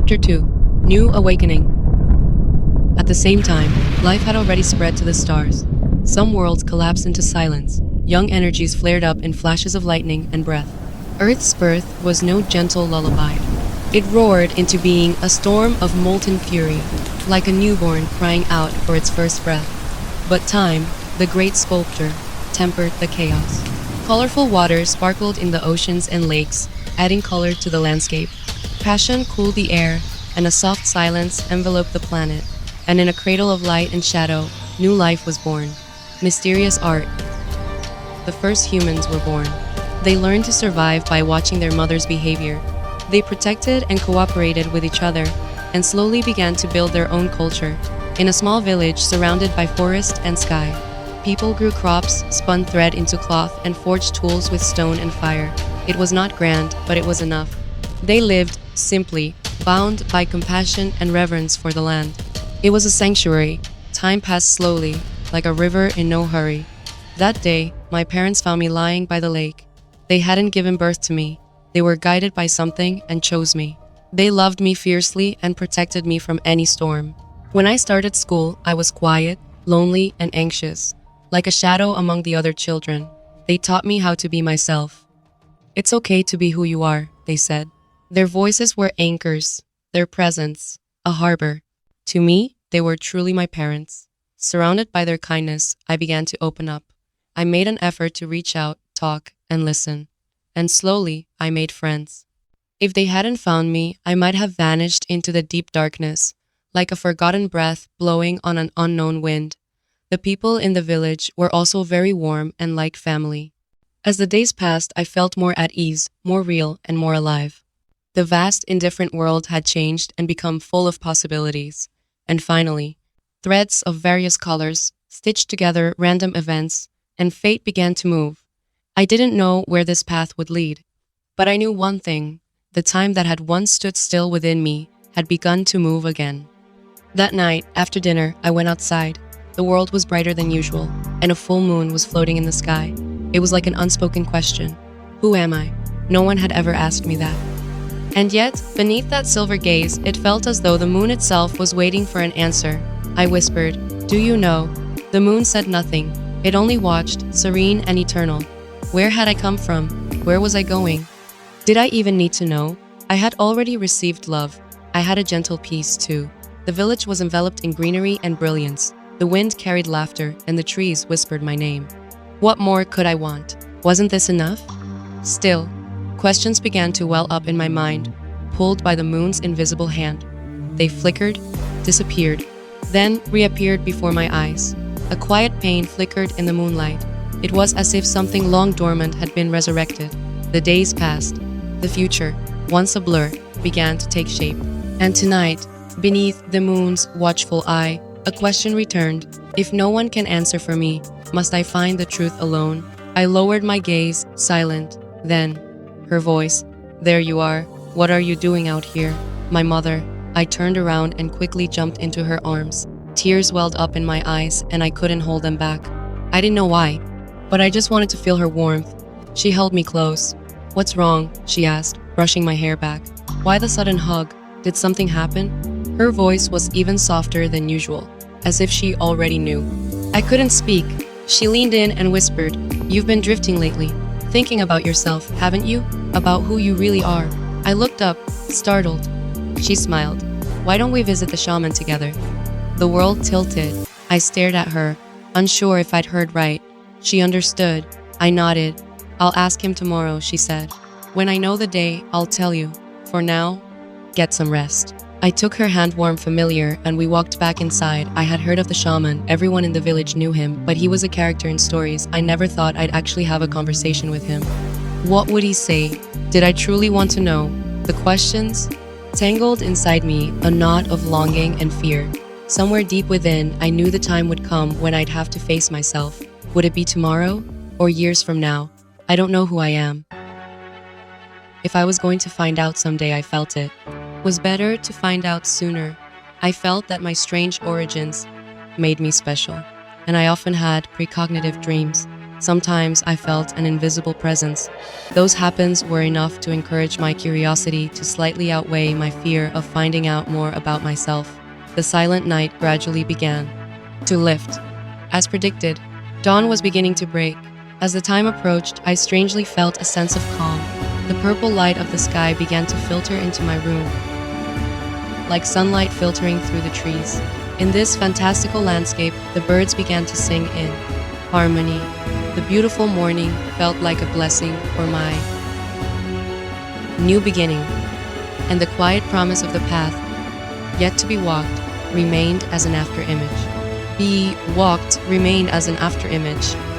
Chapter 2 New Awakening. At the same time, life had already spread to the stars. Some worlds collapsed into silence. Young energies flared up in flashes of lightning and breath. Earth's birth was no gentle lullaby. It roared into being a storm of molten fury, like a newborn crying out for its first breath. But time, the great sculptor, tempered the chaos. Colorful waters sparkled in the oceans and lakes, adding color to the landscape. Passion cooled the air, and a soft silence enveloped the planet. And in a cradle of light and shadow, new life was born. Mysterious art. The first humans were born. They learned to survive by watching their mother's behavior. They protected and cooperated with each other, and slowly began to build their own culture. In a small village surrounded by forest and sky, people grew crops, spun thread into cloth, and forged tools with stone and fire. It was not grand, but it was enough. They lived simply, bound by compassion and reverence for the land. It was a sanctuary. Time passed slowly, like a river in no hurry. That day, my parents found me lying by the lake. They hadn't given birth to me. They were guided by something and chose me. They loved me fiercely and protected me from any storm. When I started school, I was quiet, lonely, and anxious, like a shadow among the other children. They taught me how to be myself. It's okay to be who you are, they said. Their voices were anchors, their presence, a harbor. To me, they were truly my parents. Surrounded by their kindness, I began to open up. I made an effort to reach out, talk, and listen. And slowly, I made friends. If they hadn't found me, I might have vanished into the deep darkness, like a forgotten breath blowing on an unknown wind. The people in the village were also very warm and like family. As the days passed, I felt more at ease, more real, and more alive. The vast, indifferent world had changed and become full of possibilities. And finally, threads of various colors stitched together random events, and fate began to move. I didn't know where this path would lead, but I knew one thing: the time that had once stood still within me had begun to move again. That night, after dinner, I went outside. The world was brighter than usual, and a full moon was floating in the sky. It was like an unspoken question. Who am I? No one had ever asked me that. And yet, beneath that silver gaze, it felt as though the moon itself was waiting for an answer. I whispered, "Do you know?" The moon said nothing. It only watched, serene and eternal. Where had I come from? Where was I going? Did I even need to know? I had already received love. I had a gentle peace, too. The village was enveloped in greenery and brilliance. The wind carried laughter, and the trees whispered my name. What more could I want? Wasn't this enough? Still, questions began to well up in my mind, pulled by the moon's invisible hand. They flickered, disappeared, then reappeared before my eyes. A quiet pain flickered in the moonlight. It was as if something long dormant had been resurrected. The days passed. The future, once a blur, began to take shape. And tonight, beneath the moon's watchful eye, a question returned. If no one can answer for me, must I find the truth alone? I lowered my gaze, silent. Then, her voice, "There you are. What are you doing out here?" My mother. I turned around and quickly jumped into her arms. Tears welled up in my eyes, and I couldn't hold them back. I didn't know why, but I just wanted to feel her warmth. She held me close. "What's wrong?" she asked, brushing my hair back. "Why the sudden hug? Did something happen?" Her voice was even softer than usual, as if she already knew. I couldn't speak. She leaned in and whispered, "You've been drifting lately. Thinking about yourself, haven't you? About who you really are." I looked up, startled. She smiled. "Why don't we visit the shaman together?" The world tilted. I stared at her, unsure if I'd heard right. She understood. I nodded. "I'll ask him tomorrow," she said. "When I know the day, I'll tell you. For now, get some rest." I took her hand, warm, familiar, and we walked back inside. I had heard of the shaman. Everyone in the village knew him, but he was a character in stories. I never thought I'd actually have a conversation with him. What would he say? Did I truly want to know? The questions tangled inside me, a knot of longing and fear. Somewhere deep within, I knew the time would come when I'd have to face myself. Would it be tomorrow or years from now? I don't know who I am. If I was going to find out someday, I felt it was better to find out sooner. I felt that my strange origins made me special, and I often had precognitive dreams. Sometimes I felt an invisible presence. Those happens were enough to encourage my curiosity to slightly outweigh my fear of finding out more about myself. The silent night gradually began to lift. As predicted, dawn was beginning to break. As the time approached, I strangely felt a sense of calm. The purple light of the sky began to filter into my room, like sunlight filtering through the trees. In this fantastical landscape, the birds began to sing in harmony. The beautiful morning felt like a blessing for my new beginning, and the quiet promise of the path yet to be walked remained as an after-image. Remained as an after-image.